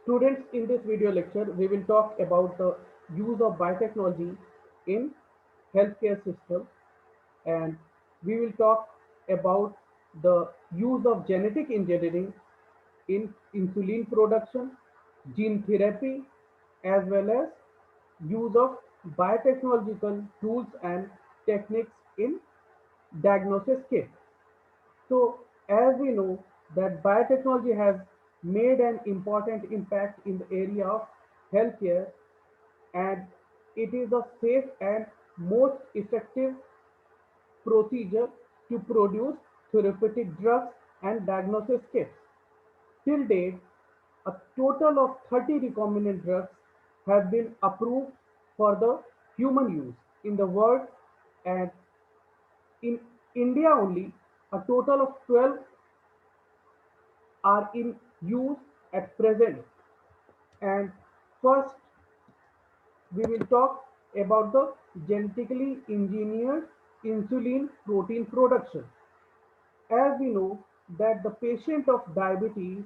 Students, in this video lecture, we will talk about the use of biotechnology in healthcare system, and we will talk about the use of genetic engineering in insulin production, gene therapy, as well as use of biotechnological tools and techniques in diagnosis kit. So, as we know that biotechnology has made an important impact in the area of healthcare, and it is a safe and most effective procedure to produce therapeutic drugs and diagnosis kits. Till date, a total of 30 recombinant drugs have been approved for the human use in the world, and in India only a total of 12 are in use at present. And first, we will talk about the genetically engineered insulin protein production. As we know that the patient of diabetes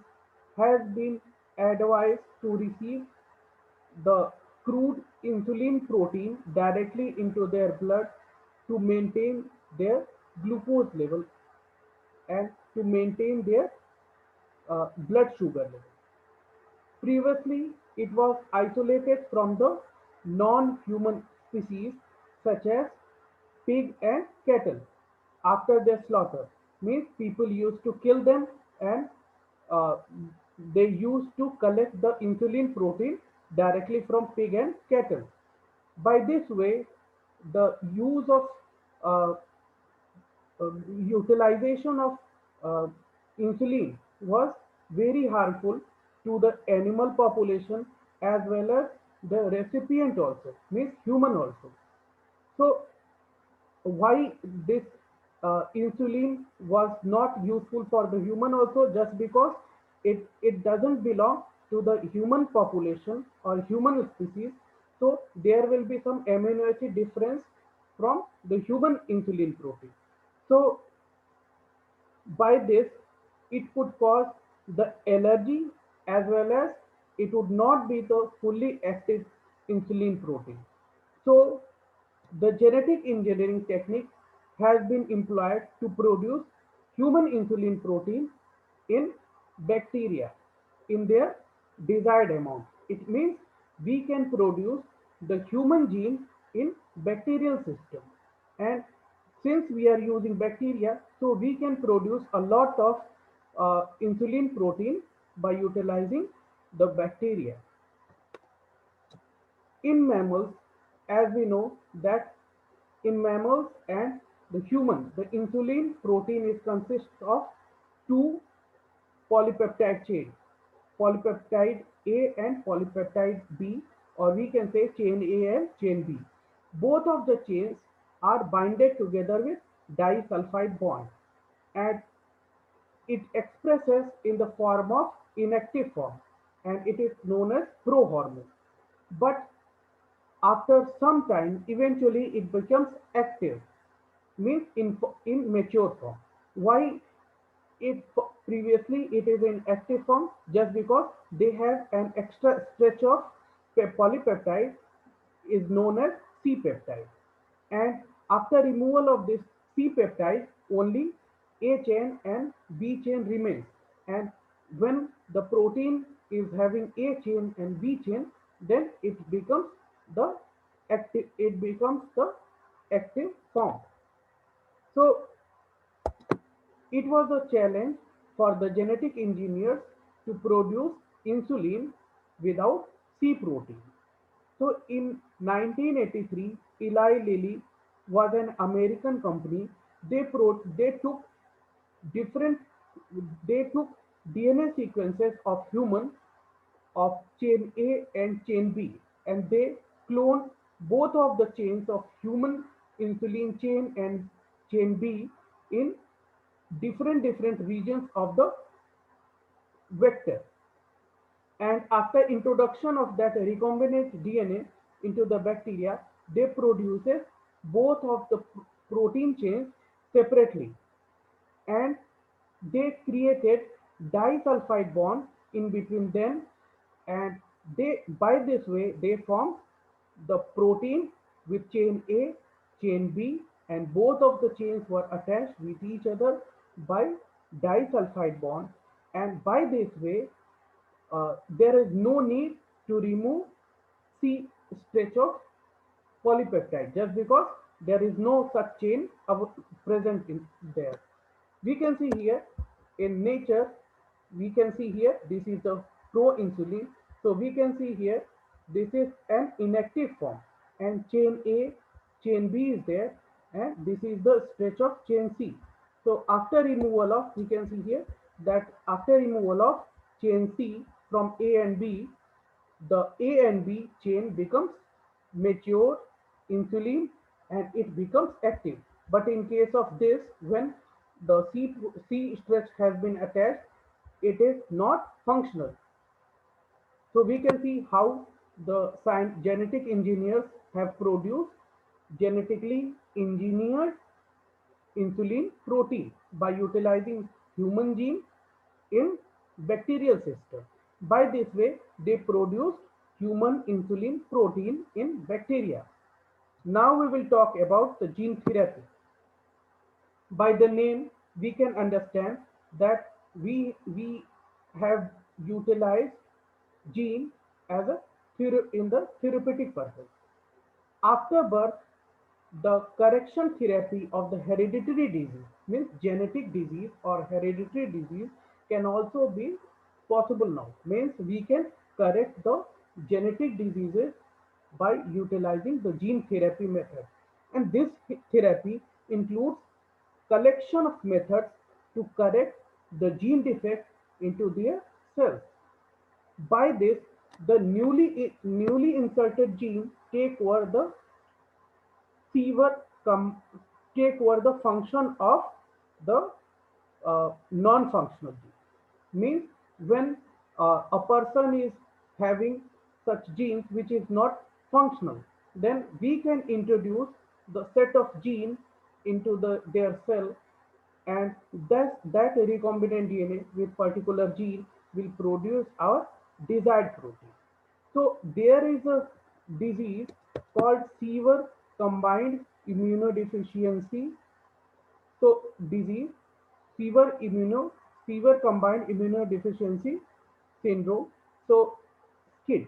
has been advised to receive the crude insulin protein directly into their blood to maintain their glucose level and to maintain their blood sugar level. Previously, it was isolated from the non-human species such as pig and cattle after their slaughter. Means people used to kill them, and uh, they used to collect the insulin protein directly from pig and cattle. By this way, the use of uh, utilization of uh, insulin was very harmful to the animal population as well as the recipient also, means human also. So why this insulin was not useful for the human also, just because it doesn't belong to the human population or human species, so there will be some amino acid difference from the human insulin protein. So by this, it could cause the allergy as well as it would not be the fully active insulin protein. So the genetic engineering technique has been employed to produce human insulin protein in bacteria in their desired amount. It means we can produce the human gene in bacterial system, and since we are using bacteria, so we can produce a lot of insulin protein by utilizing the bacteria. In mammals, as we know that in mammals and the human, the insulin protein is consists of two polypeptide chains, polypeptide A and polypeptide B, or we can say chain A and chain B. Both of the chains are binded together with disulfide bond, and it expresses in the form of inactive form, and it is known as prohormone. But after some time, eventually it becomes active, means in mature form. Why it previously it is in active form? Just because they have an extra stretch of polypeptide is known as C peptide, and after removal of this C peptide, only A chain and B chain remains. And when the protein is having A chain and B chain, then the it becomes the active form. So it was a challenge for the genetic engineers to produce insulin without C protein. So in 1983, Eli Lilly was an American company. They took different they took DNA sequences of human of chain A and chain B, and they cloned both of the chains of human insulin chain and chain B in different regions of the vector. And after introduction of that recombinant DNA into the bacteria, they produces both of the protein chains separately, and they created disulfide bond in between them, and they by this way they form the protein with chain A, chain B, and both of the chains were attached with each other by disulfide bond, and by this way there is no need to remove C stretch of polypeptide just because there is no such chain present in there. We can see here in nature, we can see here this is the proinsulin. So we can see here this is an inactive form and chain A, chain B is there, and this is the stretch of chain C. So after removal of, we can see here that after removal of chain C from A and B, the A and B chain becomes mature insulin and it becomes active. But in case of this, when the C stretch has been attached, it is not functional. So we can see how the genetic engineers have produced genetically engineered insulin protein by utilizing human gene in bacterial system. By this way, they produced human insulin protein in bacteria. Now we will talk about the gene therapy. By the name, we can understand that we have utilized gene as a in the therapeutic purpose. After birth, the correction therapy of the hereditary disease means genetic disease or hereditary disease can also be possible now. Means we can correct the genetic diseases by utilizing the gene therapy method. And this therapy includes collection of methods to correct the gene defect into their cells. By this, the newly inserted gene fever com- take over the function of the non-functional gene. Means when a person is having such genes which is not functional, then we can introduce the set of genes into their cell, and that recombinant DNA with particular gene will produce our desired protein. So there is a disease called severe combined immunodeficiency. So disease, severe severe combined immunodeficiency syndrome. So SCID,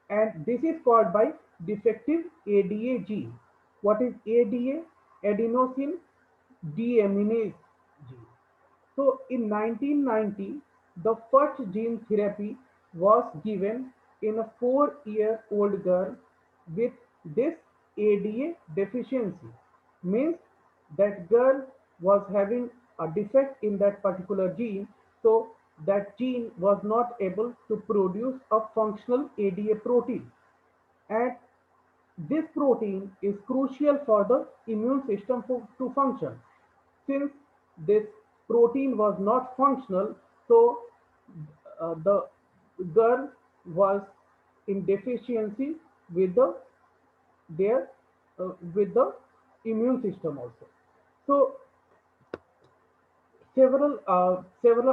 and this is caused by defective ADA gene. What is ADA? Adenosine deaminase gene. So in 1990, the first gene therapy was given in a 4-year-old girl with this ADA deficiency. Means that girl was having a defect in that particular gene, so that gene was not able to produce a functional ADA protein. And this protein is crucial for the immune system to function. Since this protein was not functional, so the girl was in deficiency with their with the immune system also. So several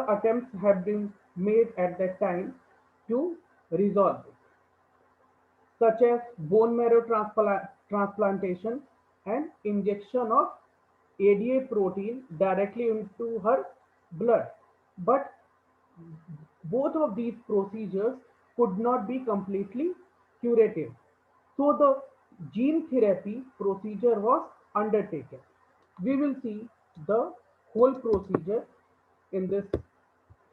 attempts have been made at that time to resolve it, such as bone marrow transplantation and injection of ADA protein directly into her blood. But both of these procedures could not be completely curative. So the gene therapy procedure was undertaken. We will see the whole procedure in this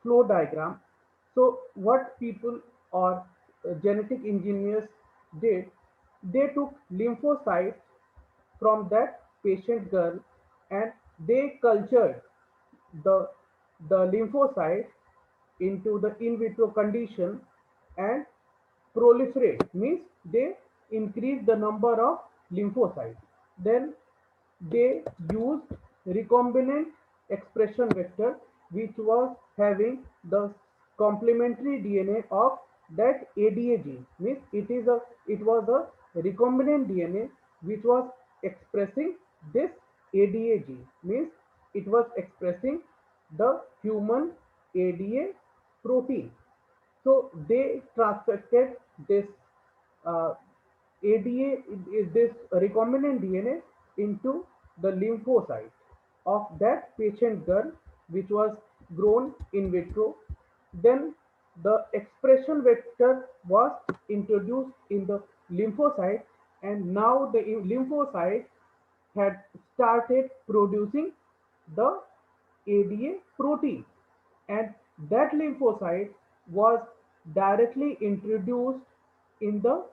flow diagram. So what people or genetic engineers did, they took lymphocytes from that patient girl and they cultured the lymphocytes into the in vitro condition and proliferate, means they increase the number of lymphocytes. Then they used recombinant expression vector which was having the complementary DNA of that ADA gene. Means it was a recombinant DNA which was expressing this ADA gene. Means it was expressing the human ADA protein. So they transfected this uh, ADA, this recombinant DNA into the lymphocyte of that patient girl, which was grown in vitro. Then the expression vector was introduced in the lymphocyte, and now the lymphocyte had started producing the ADA protein, and that lymphocyte was directly introduced in the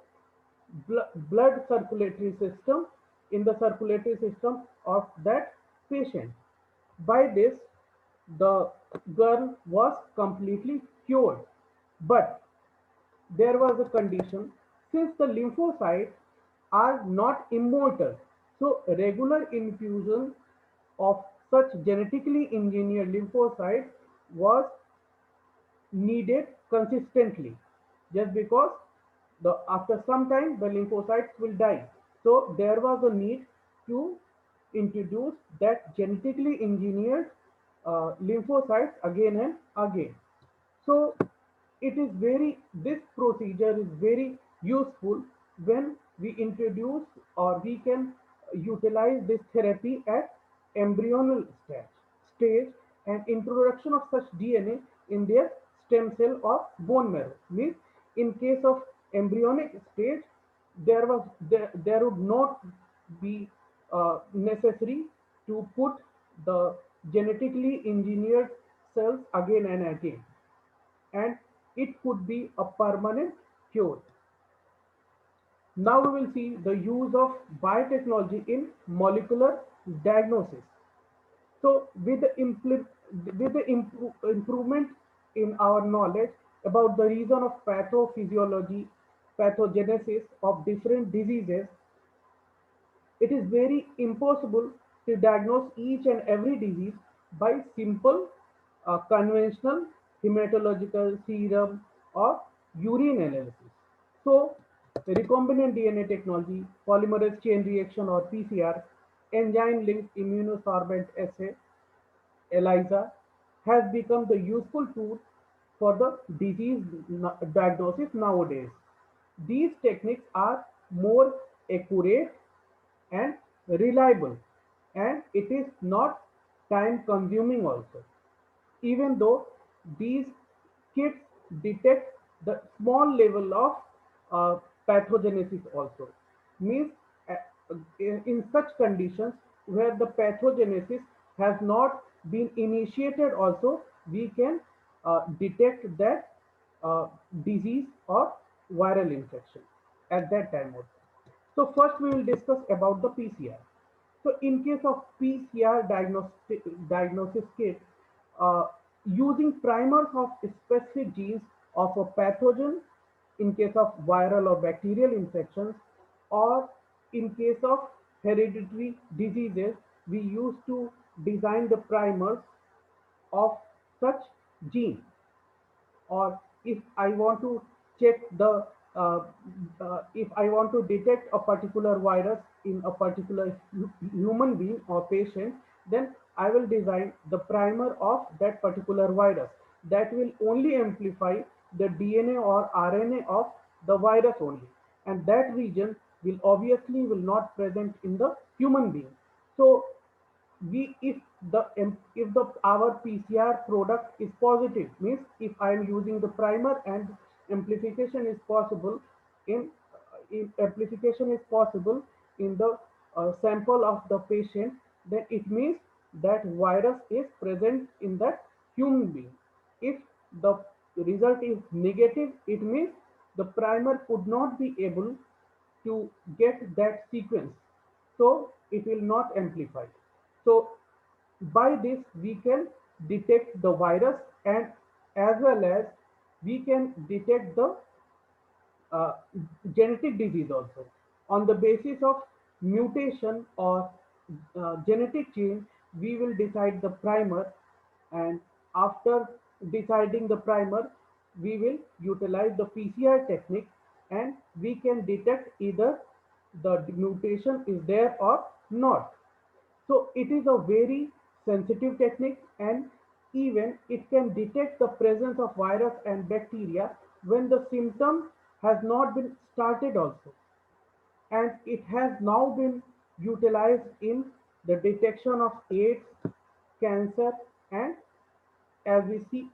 blood circulatory system, in the circulatory system of that patient. By this, the girl was completely cured. But there was a condition, since the lymphocytes are not immortal, so regular infusion of such genetically engineered lymphocytes was needed consistently, just because after some time the lymphocytes will die. So there was a need to introduce that genetically engineered lymphocytes again and again. So it is very, this procedure is very useful when we introduce or we can utilize this therapy at embryonal stage and introduction of such DNA in their stem cell or bone marrow. Means in case of embryonic stage, there would not be necessary to put the genetically engineered cells again and again, and it could be a permanent cure. Now we will see the use of biotechnology in molecular diagnosis. So with the improvement in our knowledge about the reason of pathophysiology, pathogenesis of different diseases, it is very impossible to diagnose each and every disease by simple conventional hematological serum or urine analysis. So, recombinant DNA technology, polymerase chain reaction or PCR, enzyme linked immunosorbent assay, ELISA, has become the useful tool for the disease diagnosis nowadays. These techniques are more accurate and reliable, and it is not time consuming also, even though these kits detect the small level of uh, pathogenesis also. Means uh, in such conditions where the pathogenesis has not been initiated also, we can detect that uh, disease or viral infection at that time also. So first we will discuss about the PCR. So in case of PCR diagnosis kit, uh, using primers of specific genes of a pathogen in case of viral or bacterial infections, or in case of hereditary diseases, we used to design the primers of such gene. Or if I want to check the if I want to detect a particular virus in a particular human being or patient, then I will design the primer of that particular virus that will only amplify the DNA or RNA of the virus only, and that region will obviously will not present in the human being. So we if the our PCR product is positive, means if I am using the primer and amplification is possible in amplification is possible in the sample of the patient, then it means that virus is present in that human being. If the result is negative, it means the primer could not be able to get that sequence, so it will not amplify. So by this we can detect the virus, and as well as we can detect the uh, genetic disease also. On the basis of mutation or genetic change, we will decide the primer, and after deciding the primer, we will utilize the PCR technique, and we can detect either the mutation is there or not. So it is a very sensitive technique, and Even it can detect the presence of virus and bacteria when the symptom has not been started also. And it has now been utilized in the detection of AIDS, cancer, and as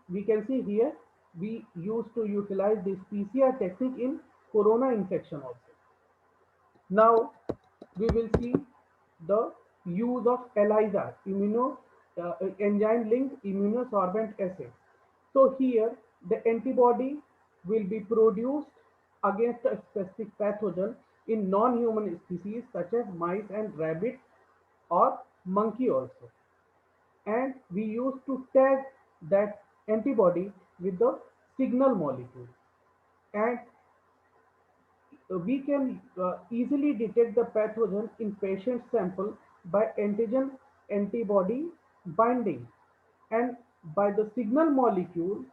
we can see here, we used to utilize this PCR technique in corona infection also. Now we will see the use of ELISA, enzyme-linked immunosorbent assay. So here the antibody will be produced against a specific pathogen in non-human species such as mice and rabbit or monkey also. And we used to tag that antibody with the signal molecule. And we can easily detect the pathogen in patient sample by antigen antibody binding, and by the signal molecule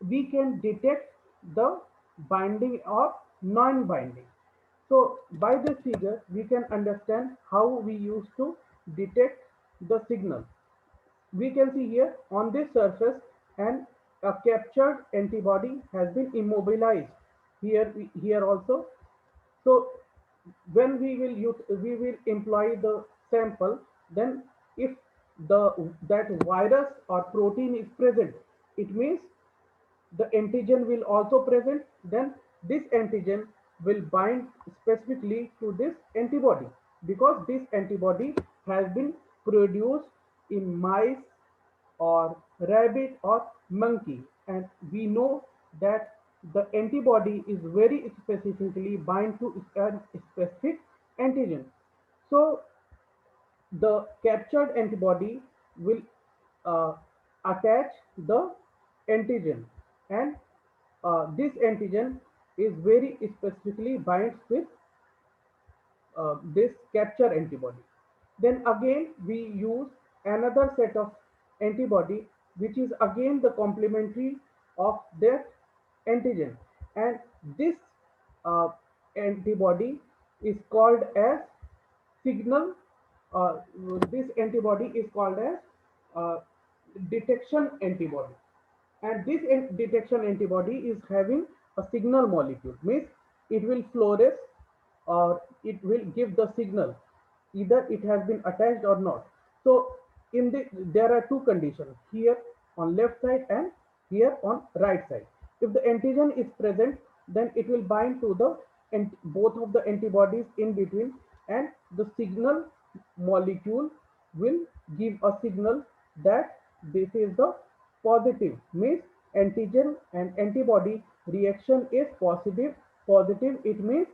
we can detect the binding or non-binding. So by this figure we can understand how we used to detect the signal. We can see here on this surface, and a captured antibody has been immobilized here, here also. So when we will employ the sample, then if that virus or protein is present, it means the antigen will also present. Then this antigen will bind specifically to this antibody, because this antibody has been produced in mice or rabbit or monkey, and we know that the antibody is very specifically bind to a specific antigen. So the captured antibody will uh, attach the antigen, and this antigen is very specifically binds with this capture antibody. Then again we use another set of antibody, which is again the complementary of that antigen, and this uh, antibody is called as signal. uh, this antibody is called as uh, detection antibody, and this detection antibody is having a signal molecule, means it will fluoresce or it will give the signal either it has been attached or not. So there are two conditions here on left side and here on right side. If the antigen is present, then it will bind to the both of the antibodies in between, and the signal molecule will give a signal that this is the positive, means antigen and antibody reaction is positive. Positive, it means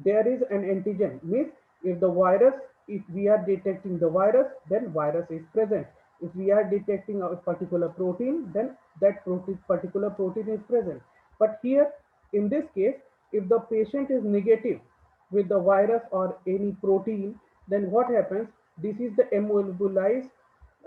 there is an antigen, means if the virus, if we are detecting the virus, then virus is present. If we are detecting a particular protein, then that particular protein is present. But here in this case, if the patient is negative with the virus or any protein, then what happens? This is the immobilized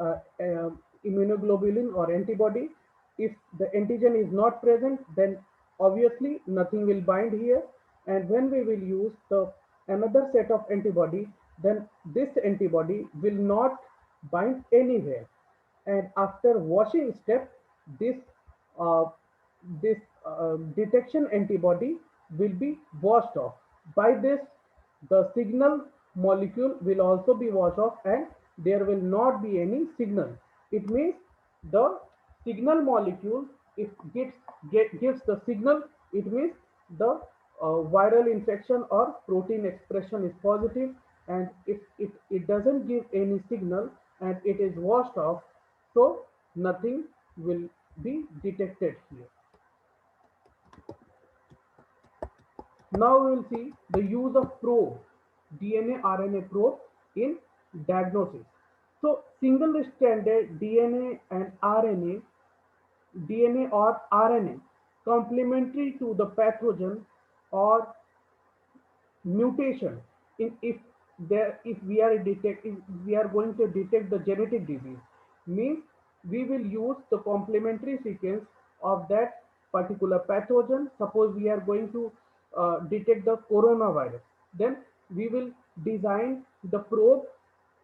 uh, uh, immunoglobulin or antibody. If the antigen is not present, then obviously nothing will bind here. And when we will use the another set of antibody, then this antibody will not bind anywhere. And after washing step, this uh, this detection antibody will be washed off. By this, the signal molecule will also be washed off, and there will not be any signal. It means the signal molecule, if gives the signal, it means the viral infection or protein expression is positive. And if it doesn't give any signal and it is washed off, so nothing will be detected here. Now we will see the use of probe, DNA RNA probe in diagnosis. So single stranded DNA or RNA complementary to the pathogen or mutation, in if we are if we are going to detect the genetic disease, means we will use the complementary sequence of that particular pathogen. Suppose we are going to detect the coronavirus, then we will design the probe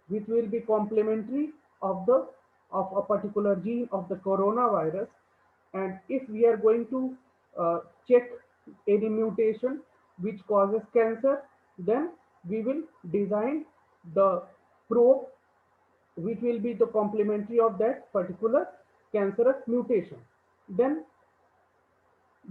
which will be complementary of the of a particular gene of the coronavirus, and if we are going to check any mutation which causes cancer, then we will design the probe which will be the complementary of that particular cancerous mutation. Then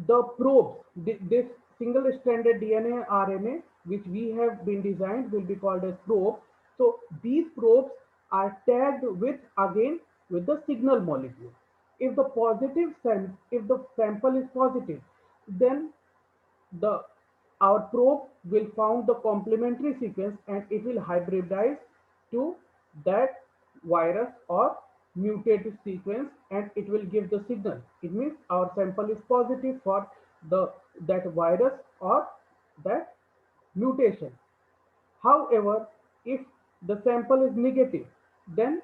the probes, this single stranded DNA RNA which we have been designed will be called as probe. So these probes are tagged with again with the signal molecule. If the if the sample is positive, then the our probe will found the complementary sequence and it will hybridize to that virus or mutated sequence and it will give the signal. It means our sample is positive for the that virus or that mutation. However, if the sample is negative, then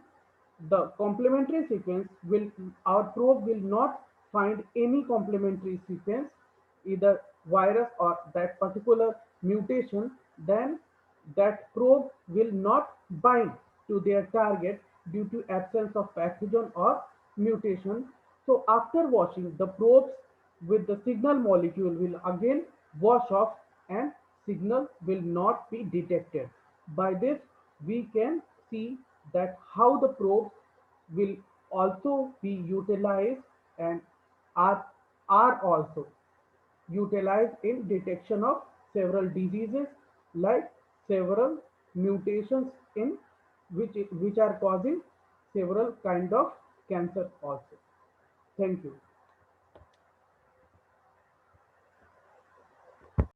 the complementary sequence will, our probe will not find any complementary sequence, either virus or that particular mutation, then that probe will not bind to their target due to absence of pathogen or mutation. So after washing, the probes with the signal molecule will again wash off and signal will not be detected. By this, we can see that how the probes will also be utilized and are, are also utilized in detection of several diseases like several mutations in which are causing several kind of cancer also. Thank you.